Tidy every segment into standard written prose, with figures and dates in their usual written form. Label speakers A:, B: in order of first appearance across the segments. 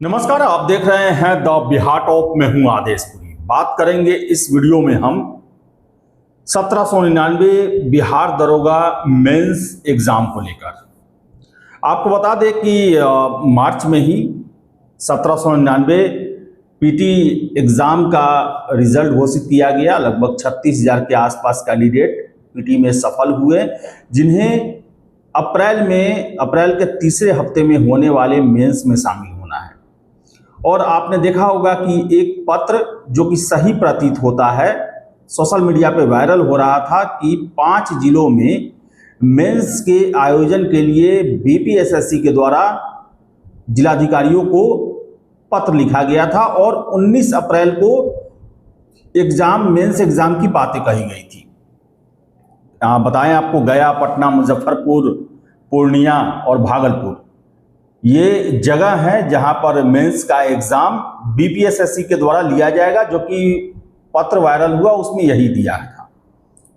A: नमस्कार, आप देख रहे हैं द बिहार टॉप में हूं आदेशपुरी। बात करेंगे इस वीडियो में हम 1799 बिहार दरोगा मेंस एग्जाम को लेकर। आपको बता दें कि मार्च में ही 1799 पीटी एग्जाम का रिजल्ट घोषित किया गया। लगभग 36,000 के आसपास कैंडिडेट पीटी में सफल हुए, जिन्हें अप्रैल के तीसरे हफ्ते में होने वाले मेंस में शामिल होना है। और आपने देखा होगा कि एक पत्र जो कि सही प्रतीत होता है, सोशल मीडिया पे वायरल हो रहा था कि 5 जिलों में मेंस के आयोजन के लिए बीपीएसएससी के द्वारा जिलाधिकारियों को पत्र लिखा गया था और 19 अप्रैल को मेंस एग्जाम की बातें कही गई थी। बताएं आपको, गया, पटना, मुजफ्फरपुर, पूर्णिया और भागलपुर ये जगह है जहां पर मेंस का एग्जाम बीपीएसएससी के द्वारा लिया जाएगा। जो कि पत्र वायरल हुआ उसमें यही दिया था।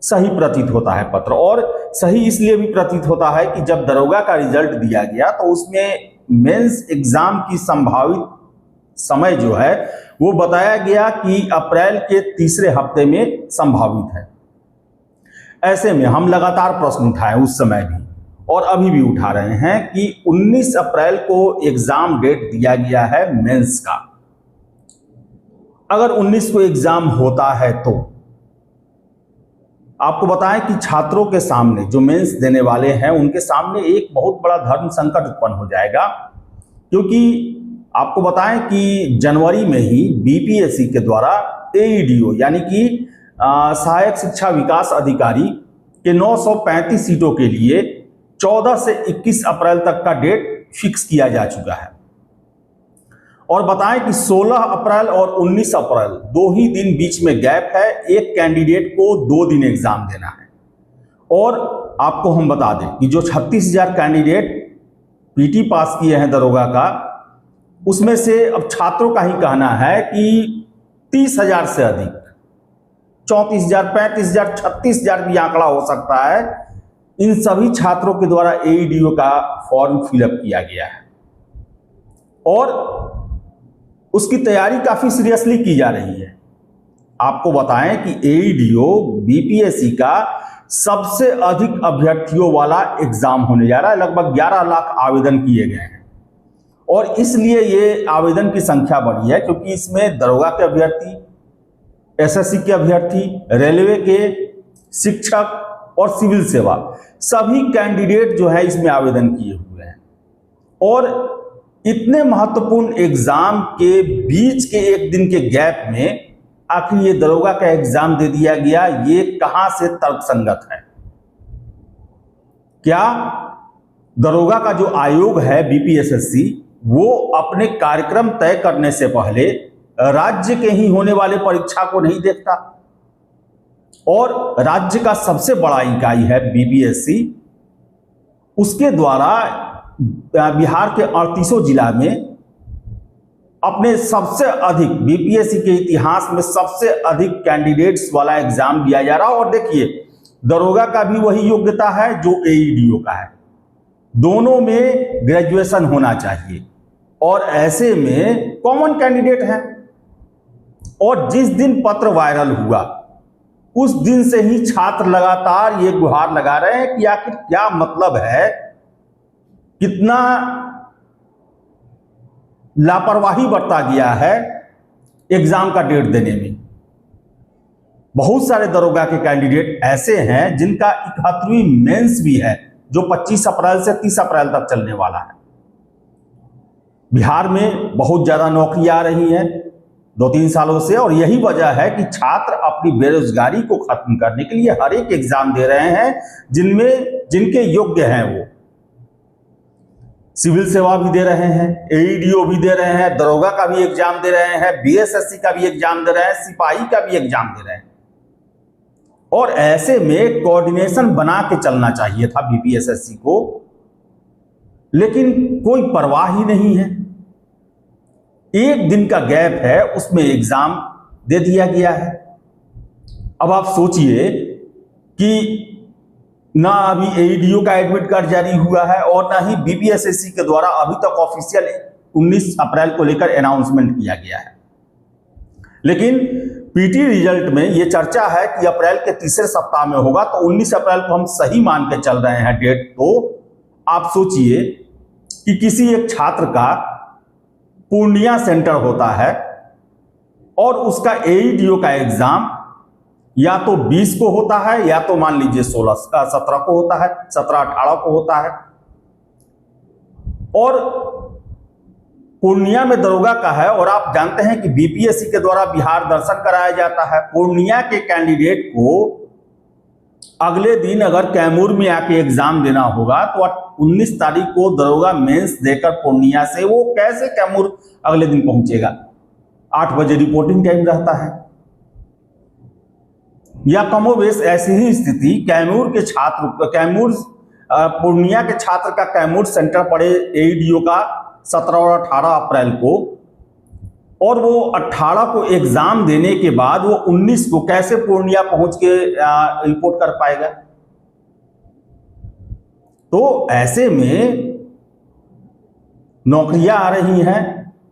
A: सही प्रतीत होता है पत्र, और सही इसलिए भी प्रतीत होता है कि जब दरोगा का रिजल्ट दिया गया तो उसमें मेंस एग्जाम की संभावित समय जो है वो बताया गया कि अप्रैल के तीसरे हफ्ते में संभावित है। ऐसे में हम लगातार प्रश्न उठाए उस समय भी और अभी भी उठा रहे हैं कि 19 अप्रैल को एग्जाम डेट दिया गया है मेंस का। अगर 19 को एग्जाम होता है तो आपको बताएं कि छात्रों के सामने, जो मेंस देने वाले हैं उनके सामने एक बहुत बड़ा धर्म संकट उत्पन्न हो जाएगा। क्योंकि आपको बताएं कि जनवरी में ही बीपीएससी के द्वारा एईडीओ यानी कि सहायक शिक्षा विकास अधिकारी के 935 सीटों के लिए 14 से 21 अप्रैल तक का डेट फिक्स किया जा चुका है। और बताएं कि 16 अप्रैल और 19 अप्रैल 2 ही दिन बीच में गैप है। एक कैंडिडेट को 2 दिन एग्जाम देना है। और आपको हम बता दें कि जो 36,000 कैंडिडेट पीटी पास किए हैं दरोगा का, उसमें से अब छात्रों का ही कहना है कि 30,000 से अधिक, 34,000, 35,000, 36,000 भी आंकड़ा हो सकता है, इन सभी छात्रों के द्वारा एईडीओ का फॉर्म फिलअप किया गया है। और उसकी तैयारी काफी सीरियसली की जा रही है। आपको बताएं कि एईडीओ बीपीएससी का सबसे अधिक अभ्यर्थियों वाला एग्जाम होने जा रहा है। लगभग 11 लाख आवेदन किए गए हैं और इसलिए ये आवेदन की संख्या बढ़ी है क्योंकि इसमें दरोगा के अभ्यर्थी, एसएससी के अभ्यर्थी, रेलवे के, शिक्षक और सिविल सेवा, सभी कैंडिडेट जो है इसमें आवेदन किए हुए हैं। और इतने महत्वपूर्ण एग्जाम के बीच के एक दिन के गैप में आखिर ये दरोगा का एग्जाम दे दिया गया, ये कहां से तर्कसंगत है? क्या दरोगा का जो आयोग है बीपीएसएससी, वो अपने कार्यक्रम तय करने से पहले राज्य के ही होने वाले परीक्षा को नहीं देखता? और राज्य का सबसे बड़ा इकाई है बीपीएससी, उसके द्वारा बिहार के 38 जिला में अपने सबसे अधिक, बीपीएससी के इतिहास में सबसे अधिक कैंडिडेट्स वाला एग्जाम दिया जा रहा है। और देखिए, दरोगा का भी वही योग्यता है जो एईडीओ का है, दोनों में ग्रेजुएशन होना चाहिए और ऐसे में कॉमन कैंडिडेट है। और जिस दिन पत्र वायरल हुआ उस दिन से ही छात्र लगातार ये गुहार लगा रहे हैं कि आखिर क्या मतलब है, कितना लापरवाही बरता गया है एग्जाम का डेट देने में। बहुत सारे दरोगा के कैंडिडेट ऐसे हैं जिनका 71वीं मेंस भी है, जो 25 अप्रैल से 30 अप्रैल तक चलने वाला है। बिहार में बहुत ज्यादा नौकरियां आ रही हैं 2-3 सालों से, और यही वजह है कि छात्र अपनी बेरोजगारी को खत्म करने के लिए हर एक एग्जाम दे रहे हैं जिनके योग्य हैं। वो सिविल सेवा भी दे रहे हैं, एईडीओ भी दे रहे हैं, दरोगा का भी एग्जाम दे रहे हैं, बीएसएससी का भी एग्जाम दे रहे हैं, सिपाही का भी एग्जाम दे रहे हैं। और ऐसे में कोऑर्डिनेशन बना के चलना चाहिए था बीपीएसएससी को, लेकिन कोई परवाह ही नहीं है। एक दिन का गैप है, उसमें एग्जाम दे दिया गया है। अब आप सोचिए कि ना अभी एईडीओ का एडमिट कार्ड जारी हुआ है और ना ही बीपीएसएससी के द्वारा अभी तक ऑफिशियल 19 अप्रैल को लेकर अनाउंसमेंट किया गया है। लेकिन पीटी रिजल्ट में यह चर्चा है कि अप्रैल के तीसरे सप्ताह में होगा, तो 19 अप्रैल को हम सही मान के चल रहे हैं डेट। तो आप सोचिए कि किसी एक छात्र का पूर्णिया सेंटर होता है और उसका एईडीओ का एग्जाम या तो 20 को होता है या तो मान लीजिए 17 को होता है, 17-18 को होता है। और पूर्णिया में दरोगा का है, और आप जानते हैं कि बीपीएससी के द्वारा बिहार दर्शन कराया जाता है। पूर्णिया के कैंडिडेट को अगले दिन अगर कैमूर में आके एग्जाम देना होगा तो 19 तारीख को दरोगा मेंस देकर पूर्णिया से वो कैसे कैमूर अगले दिन पहुंचेगा? 8 बजे रिपोर्टिंग टाइम रहता है। या कमोबेश ऐसी ही स्थिति पूर्णिया के छात्र का कैमूर सेंटर पड़े एईडीओ का 17 और 18 अप्रैल को, और वो 18 को एग्जाम देने के बाद वो 19 को कैसे पूर्णिया पहुंच के रिपोर्ट कर पाएगा? तो ऐसे में नौकरियां आ रही हैं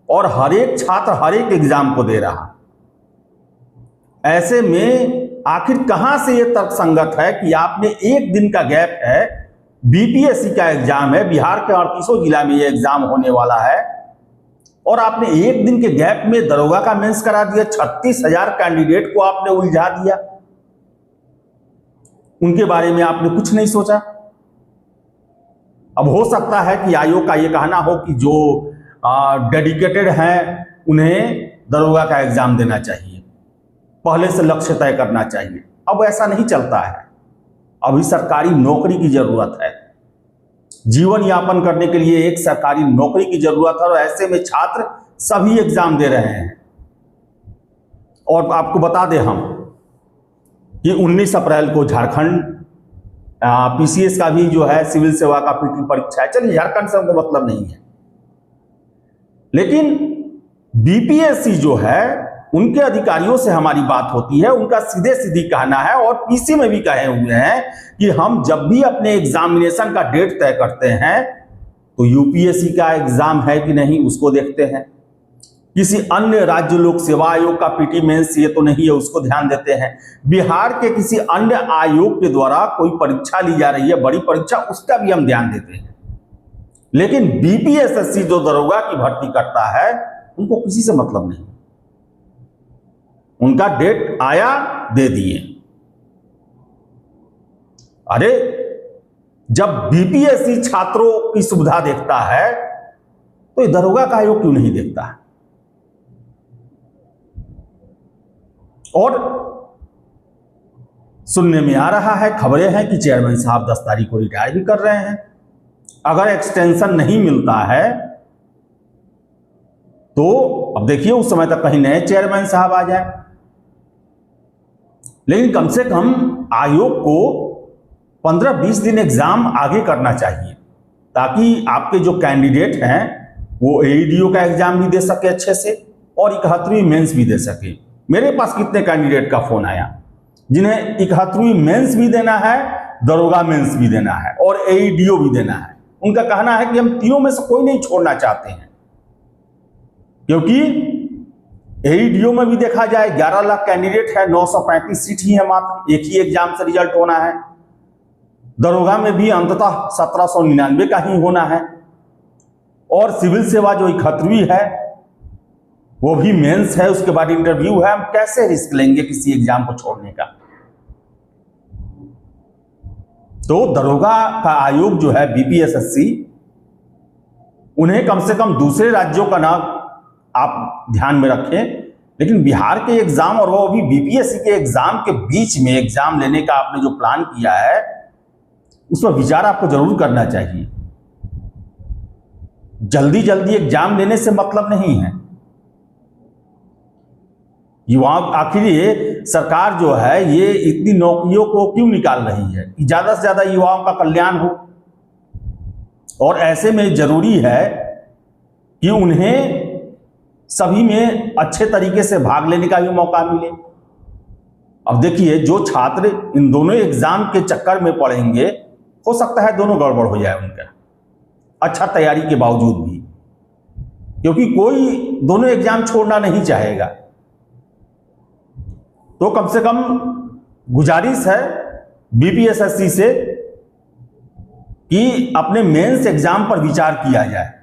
A: और हर एक छात्र हर एक एग्जाम को दे रहा। ऐसे में आखिर कहां से यह तर्कसंगत है कि आपने एक दिन का गैप है, बीपीएससी का एग्जाम है, बिहार के 38 जिला में यह एग्जाम होने वाला है, और आपने एक दिन के गैप में दरोगा का मेंस करा दिया। 36,000 कैंडिडेट को आपने उलझा दिया। उनके बारे में आपने कुछ नहीं सोचा। अब हो सकता है कि आयोग का यह कहना हो कि जो डेडिकेटेड हैं उन्हें दरोगा का एग्जाम देना चाहिए, पहले से लक्ष्य तय करना चाहिए। अब ऐसा नहीं चलता है। अभी सरकारी नौकरी की जरूरत है, जीवन यापन करने के लिए एक सरकारी नौकरी की जरूरत है, और ऐसे में छात्र सभी एग्जाम दे रहे हैं। और आपको बता दें हम कि 19 अप्रैल को झारखंड पीसीएस का भी जो है सिविल सेवा का पीटी परीक्षा है। चलिए, झारखंड से हमको मतलब नहीं है, लेकिन बीपीएससी जो है उनके अधिकारियों से हमारी बात होती है। उनका सीधे सीधी कहना है, और पीसी में भी कहे हुए हैं कि हम जब भी अपने एग्जामिनेशन का डेट तय करते हैं तो यूपीएससी का एग्जाम है कि नहीं उसको देखते हैं, किसी अन्य राज्य लोक सेवा आयोग का पीटी मेंस ये तो नहीं है उसको ध्यान देते हैं, बिहार के किसी अन्य आयोग के द्वारा कोई परीक्षा ली जा रही है बड़ी परीक्षा, उसका भी हम ध्यान देते हैं। लेकिन बीपीएससी जो दरोगा की भर्ती करता है उनको किसी से मतलब नहीं। उनका डेट आया, दे दिए। अरे जब बीपीएससी छात्रों की सुविधा देखता है तो ये दरोगा का आयोग क्यों नहीं देखता है? और सुनने में आ रहा है, खबरें हैं कि चेयरमैन साहब 10 तारीख को रिटायर भी कर रहे हैं। अगर एक्सटेंशन नहीं मिलता है तो अब देखिए उस समय तक कहीं नए चेयरमैन साहब आ जाए। लेकिन कम से कम आयोग को 15-20 दिन एग्जाम आगे करना चाहिए, ताकि आपके जो कैंडिडेट हैं वो एईडीओ का एग्जाम भी दे सके अच्छे से और 71वीं मेंस भी दे सके। मेरे पास कितने कैंडिडेट का फोन आया जिन्हें 71वीं मेंस भी देना है, दरोगा मेंस भी देना है और एईडीओ भी देना है। उनका कहना है कि हम तीनों में से कोई नहीं छोड़ना चाहते हैं, क्योंकि एईडीओ में भी देखा जाए 11 लाख कैंडिडेट है, 935 सीट ही है, मात्र एक ही एग्जाम से रिजल्ट होना है। दरोगा में भी अंततः 1799 का ही होना है, और सिविल सेवा जो 71वीं है वो भी मेंस है, उसके बाद इंटरव्यू है। हम कैसे रिस्क लेंगे किसी एग्जाम को छोड़ने का? तो दरोगा का आयोग जो है बीपीएससी, उन्हें कम से कम दूसरे राज्यों का नाम आप ध्यान में रखें, लेकिन बिहार के एग्जाम और वो भी बीपीएससी के एग्जाम के बीच में एग्जाम लेने का आपने जो प्लान किया है उस पर विचार आपको जरूर करना चाहिए। जल्दी जल्दी एग्जाम लेने से मतलब नहीं है। युवाओं, आखिर ये सरकार जो है ये इतनी नौकरियों को क्यों निकाल रही है कि ज्यादा से ज्यादा युवाओं का कल्याण हो, और ऐसे में जरूरी है कि उन्हें सभी में अच्छे तरीके से भाग लेने का भी मौका मिले। अब देखिए, जो छात्र इन दोनों एग्जाम के चक्कर में पड़ेंगे, हो सकता है दोनों गड़बड़ हो जाए उनका, अच्छा तैयारी के बावजूद भी। क्योंकि कोई दोनों एग्जाम छोड़ना नहीं चाहेगा। तो कम से कम गुजारिश है बीपीएसएससी से कि अपने मेंस एग्जाम पर विचार किया जाए,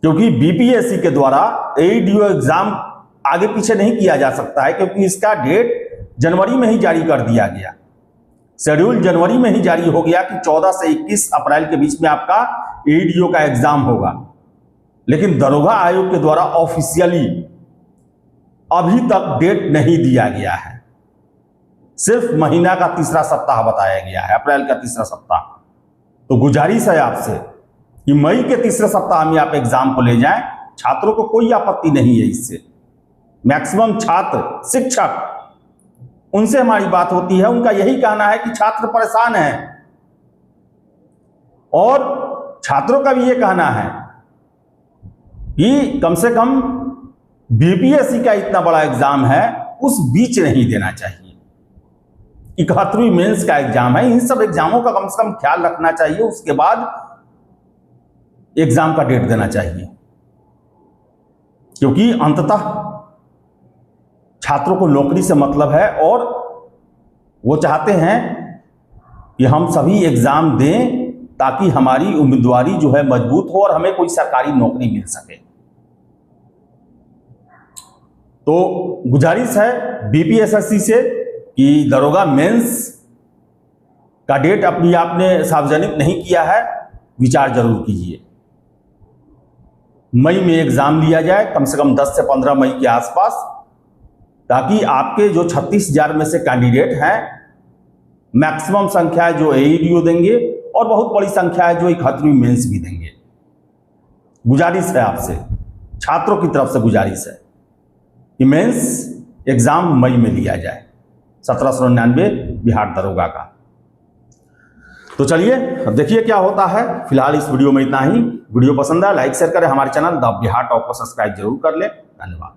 A: क्योंकि बीपीएससी के द्वारा एईडीओ एग्जाम आगे पीछे नहीं किया जा सकता है, क्योंकि इसका डेट जनवरी में ही जारी कर दिया गया। शेड्यूल जनवरी में ही जारी हो गया कि 14 से 21 अप्रैल के बीच में आपका एईडीओ का एग्जाम होगा। लेकिन दरोगा आयोग के द्वारा ऑफिशियली अभी तक डेट नहीं दिया गया है, सिर्फ महीना का तीसरा सप्ताह बताया गया है, अप्रैल का तीसरा सप्ताह। तो गुजारिश है आपसे कि मई के तीसरे सप्ताह में आप एग्जाम को ले जाएं। छात्रों को कोई आपत्ति नहीं है इससे। मैक्सिमम छात्र, शिक्षक, उनसे हमारी बात होती है, उनका यही कहना है कि छात्र परेशान हैं, और छात्रों का भी ये कहना है कि कम से कम बीपीएससी का इतना बड़ा एग्जाम है, उस बीच नहीं देना चाहिए। 71वीं मेंस का एग्जाम है, इन सब एग्जामों का कम से कम ख्याल रखना चाहिए, उसके बाद एग्जाम का डेट देना चाहिए। क्योंकि अंततः छात्रों को नौकरी से मतलब है, और वो चाहते हैं कि हम सभी एग्जाम दें ताकि हमारी उम्मीदवारी जो है मजबूत हो और हमें कोई सरकारी नौकरी मिल सके। तो गुजारिश है बीपीएसएससी से कि दरोगा मेंस का डेट अपनी आपने सार्वजनिक नहीं किया है, विचार जरूर कीजिए। मई में एग्जाम लिया जाए, कम से कम 10 से 15 मई के आसपास, ताकि आपके जो 36,000 में से कैंडिडेट हैं, मैक्सिमम संख्या है जो एईडीओ देंगे और बहुत बड़ी संख्या है जो 71वीं मेंस भी देंगे। गुजारिश है आपसे, छात्रों की तरफ से गुजारिश है कि मेंस एग्जाम मई में लिया जाए 1799 बिहार दरोगा का। तो चलिए अब देखिए क्या होता है। फिलहाल इस वीडियो में इतना ही। वीडियो पसंद आया लाइक शेयर करें, हमारे चैनल द बिहार टॉप को सब्सक्राइब जरूर कर लें। धन्यवाद।